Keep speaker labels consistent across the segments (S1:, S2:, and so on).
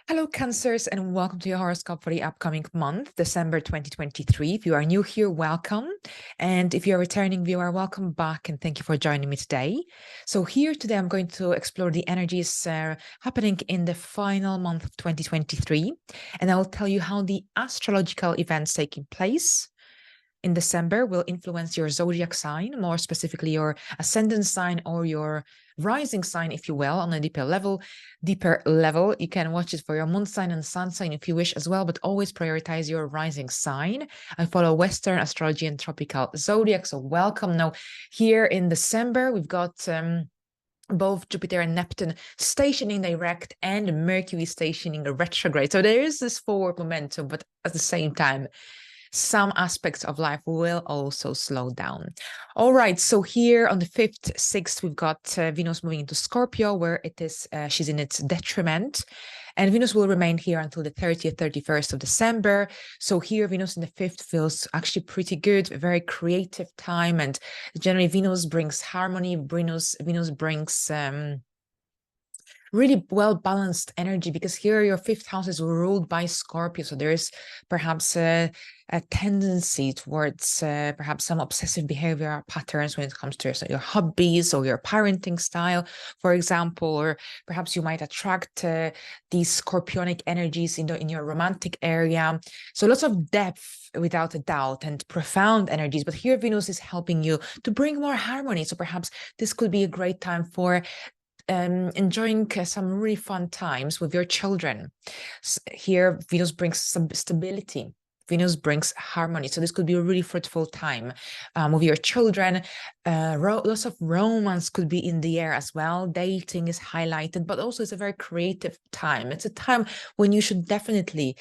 S1: Hello, Cancers, and welcome to your horoscope for the upcoming month, December 2023. If you are new here, welcome. And if you're a returning viewer, welcome back and thank you for joining me today. So, here today, I'm going to explore the energies happening in the final month of 2023. And I will tell you how the astrological events taking place in December will influence your zodiac sign, more specifically your ascendant sign or your rising sign, if you will, on a deeper level. You can watch it for your moon sign and sun sign if you wish as well, but always prioritize your rising sign. I follow Western astrology and tropical zodiac, so welcome. Now, here in December, we've got both Jupiter and Neptune stationing direct and Mercury stationing retrograde. So there is this forward momentum, but at the same time, some aspects of life will also slow down. All right, so here on the 5th, 6th, we've got Venus moving into Scorpio, where it is, she's in its detriment. And Venus will remain here until the 30th, 31st of December. So here, Venus in the 5th feels actually pretty good, a very creative time. And generally, Venus brings harmony. Venus brings really well-balanced energy, because here your 5th house is ruled by Scorpio. So there is perhaps a tendency towards perhaps some obsessive behavior patterns when it comes to your hobbies or your parenting style, for example, or perhaps you might attract these scorpionic energies in your romantic area. So lots of depth, without a doubt, and profound energies. But here Venus is helping you to bring more harmony. So perhaps this could be a great time for enjoying some really fun times with your children. Here, Venus brings some stability. Venus brings harmony. So this could be a really fruitful time with your children. Lots of romance could be in the air as well. Dating is highlighted, but also it's a very creative time. It's a time when you should definitely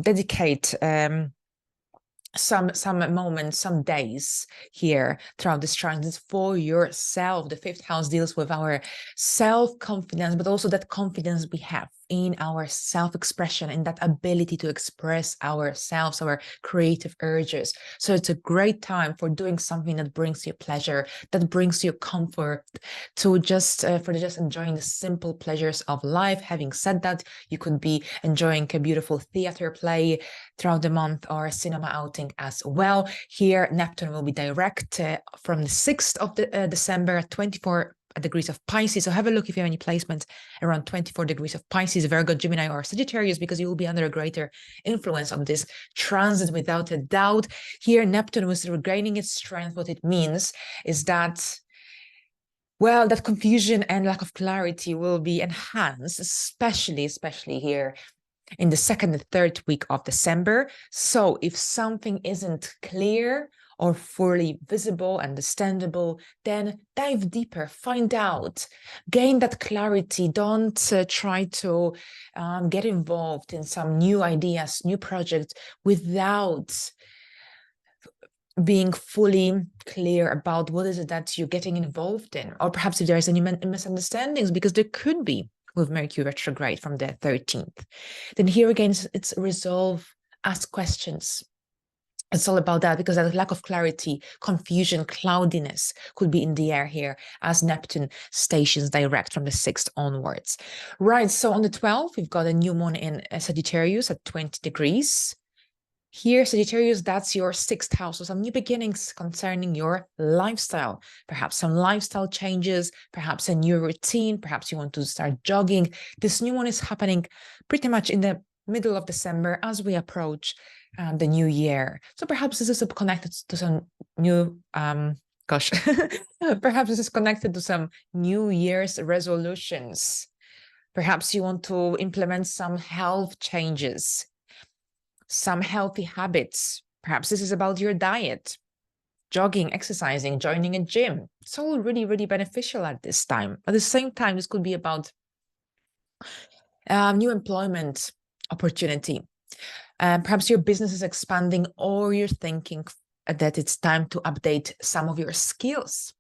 S1: dedicate some moments, some days here throughout this transit for yourself. The 5th house deals with our self-confidence, but also that confidence we have in our self-expression and that ability to express ourselves, our creative urges. So it's a great time for doing something that brings you pleasure, that brings you comfort, to just enjoying the simple pleasures of life. Having said that, you could be enjoying a beautiful theater play throughout the month or a cinema outing as well. Here, Neptune will be direct from the 6th of December at 24 degrees of Pisces. So have a look if you have any placements around 24 degrees of Pisces, Virgo, Gemini, or Sagittarius, because you will be under a greater influence of this transit without a doubt. Here, Neptune was regaining its strength. What it means is that, well, that confusion and lack of clarity will be enhanced, especially here in the 2nd and 3rd week of December. So if something isn't clear or fully visible, understandable, then dive deeper, find out, gain that clarity. Don't try to get involved in some new ideas, new projects without being fully clear about what is it that you're getting involved in, or perhaps if there's any misunderstandings, because there could be with Mercury retrograde from the 13th. Then here again, it's resolve, ask questions. It's all about that, because that lack of clarity, confusion, cloudiness could be in the air here as Neptune stations direct from the 6th onwards. Right, so on the 12th, we've got a new moon in Sagittarius at 20 degrees. Here, Sagittarius, that's your 6th house. So some new beginnings concerning your lifestyle, perhaps some lifestyle changes, perhaps a new routine, perhaps you want to start jogging. This new one is happening pretty much in the middle of December as we approach the new year. So perhaps this is connected to some new, perhaps this is connected to some New Year's resolutions. Perhaps you want to implement some health changes, some healthy habits. Perhaps this is about your diet, jogging, exercising, joining a gym. It's all really, really beneficial at this time. At the same time, this could be about new employment opportunity. Perhaps your business is expanding, or you're thinking that it's time to update some of your skills.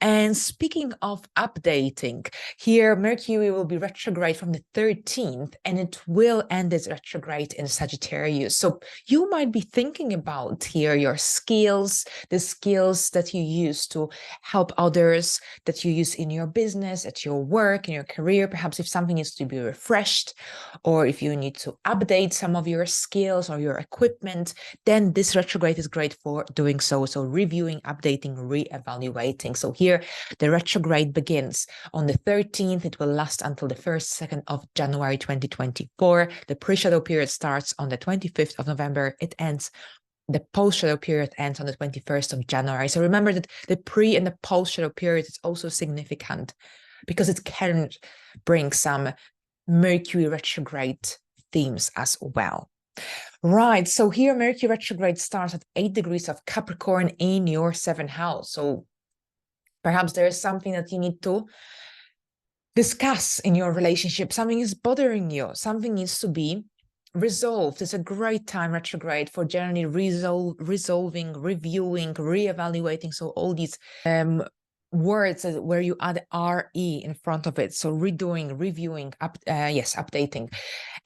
S1: And speaking of updating, here Mercury will be retrograde from the 13th and it will end its retrograde in Sagittarius. So you might be thinking about here your skills, the skills that you use to help others, that you use in your business, at your work, in your career. Perhaps if something needs to be refreshed, or if you need to update some of your skills or your equipment, then this retrograde is great for doing so. So reviewing, updating, re-evaluating. So here the retrograde begins on the 13th. It will last until the 2nd of January 2024. The pre-shadow period starts on the 25th of November. It ends, the post-shadow period ends on the 21st of January. So remember that the pre and the post-shadow period is also significant because it can bring some Mercury retrograde themes as well. Right, so here Mercury retrograde starts at 8 degrees of Capricorn in your 7th house. So perhaps there is something that you need to discuss in your relationship. Something is bothering you. Something needs to be resolved. It's a great time, retrograde, for generally resolving, reviewing, re-evaluating. So all these words where you add RE in front of it. So redoing, reviewing, updating.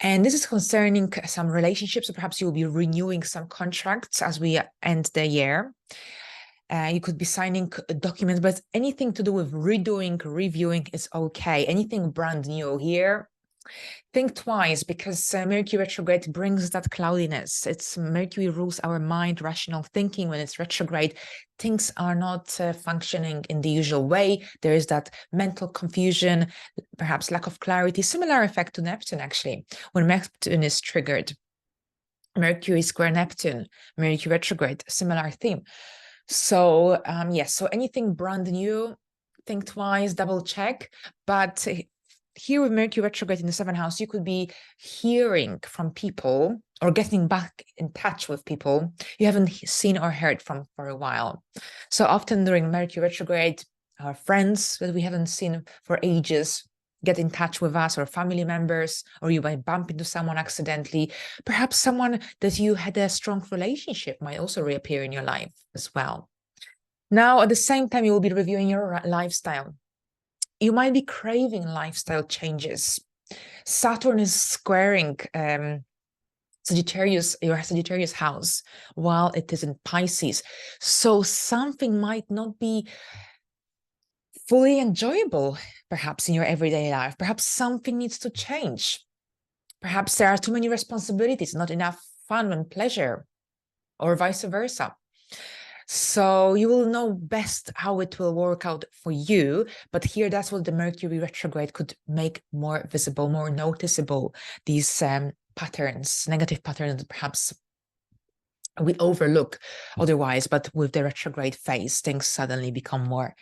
S1: And this is concerning some relationships. So perhaps you'll be renewing some contracts as we end the year. You could be signing documents, but anything to do with redoing, reviewing is okay. Anything brand new here, think twice, because Mercury retrograde brings that cloudiness. It's Mercury rules our mind, rational thinking. When it's retrograde, things are not functioning in the usual way. There is that mental confusion, perhaps lack of clarity. Similar effect to Neptune, actually. When Neptune is triggered, Mercury square Neptune, Mercury retrograde, similar theme. So yes, so anything brand new, think twice, double check. But here with Mercury retrograde in the 7th house, you could be hearing from people or getting back in touch with people you haven't seen or heard from for a while. So often during Mercury retrograde, our friends that we haven't seen for ages get in touch with us, or family members, or you might bump into someone accidentally. Perhaps someone that you had a strong relationship might also reappear in your life as well. Now, at the same time, you will be reviewing your lifestyle. You might be craving lifestyle changes. Saturn is squaring Sagittarius, your Sagittarius house, while it is in Pisces. So something might not be fully enjoyable, perhaps in your everyday life. Perhaps something needs to change. Perhaps there are too many responsibilities, not enough fun and pleasure, or vice versa. So you will know best how it will work out for you. But here, that's what the Mercury retrograde could make more visible, more noticeable. These patterns, negative patterns, perhaps we overlook otherwise, but with the retrograde phase, things suddenly become more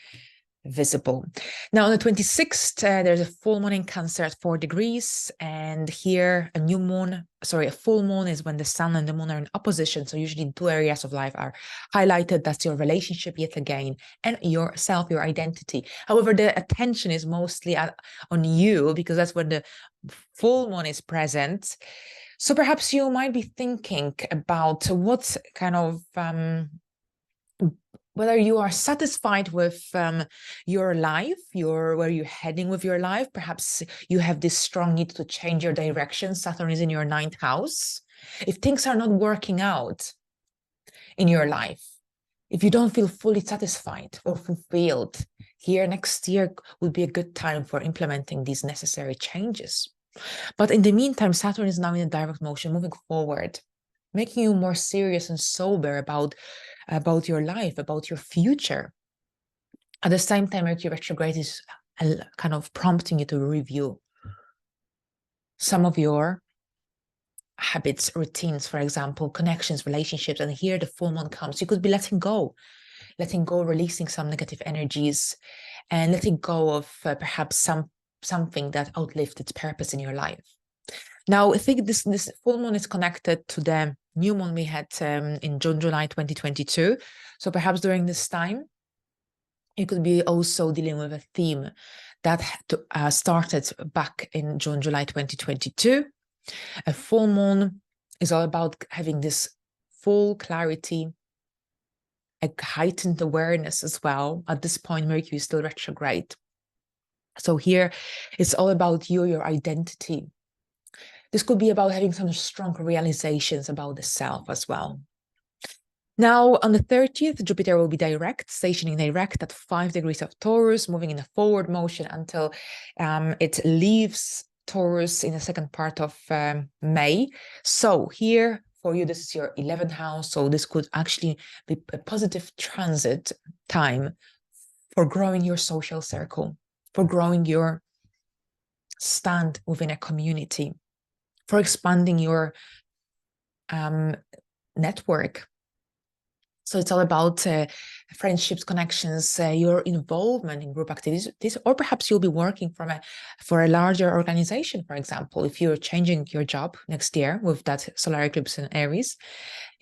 S1: visible. Now on the 26th, there's a full moon in Cancer at 4 degrees, and here a full moon is when the sun and the moon are in opposition. So usually 2 areas of life are highlighted. That's your relationship yet again, and yourself, your identity. However, the attention is mostly on you, because that's when the full moon is present. So perhaps you might be thinking about what kind of whether you are satisfied with your life, where you're heading with your life. Perhaps you have this strong need to change your direction. Saturn is in your 9th house. If things are not working out in your life, if you don't feel fully satisfied or fulfilled, here next year would be a good time for implementing these necessary changes. But in the meantime, Saturn is now in a direct motion, moving forward, making you more serious and sober about your life, about your future. At the same time, Mercury retrograde is kind of prompting you to review some of your habits, routines, for example, connections, relationships. And here the full moon comes. You could be letting go, releasing some negative energies, and letting go of perhaps something that outlived its purpose in your life. Now, I think this full moon is connected to the new moon we had in June, July 2022. So perhaps during this time, you could be also dealing with a theme that started back in June, July 2022. A full moon is all about having this full clarity a heightened awareness as well. At this point, Mercury is still retrograde. So here it's all about you, your identity. This could be about having some strong realizations about the self as well. Now, on the 30th, Jupiter will be direct, stationing direct at 5 degrees of Taurus, moving in a forward motion until it leaves Taurus in the second part of May. So here for you, this is your 11th house. So this could actually be a positive transit time for growing your social circle, for growing your stand within a community, for expanding your network. So it's all about friendships, connections, your involvement in group activities, or perhaps you'll be working for a larger organization, for example, if you're changing your job next year with that solar eclipse in Aries,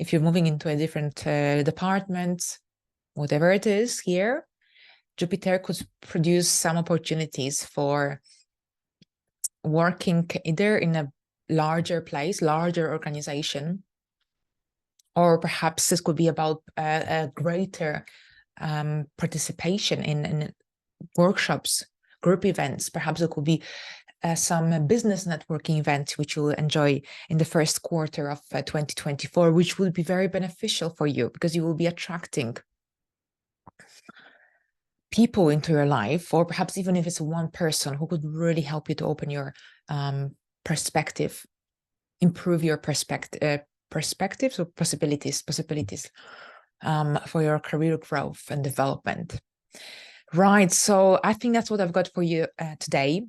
S1: if you're moving into a different department, whatever it is here, Jupiter could produce some opportunities for working either in a larger place, larger organization, or perhaps this could be about a greater participation in workshops, group events. Perhaps it could be some business networking events which you'll enjoy in the first quarter of 2024, which will be very beneficial for you because you will be attracting people into your life, or perhaps even if it's one person who could really help you to open your perspective, improve your perspectives or possibilities for your career growth and development. Right, so I think that's what I've got for you today.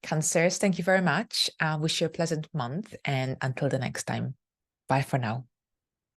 S1: Cancers, thank you very much. I wish you a pleasant month, and until the next time, bye for now.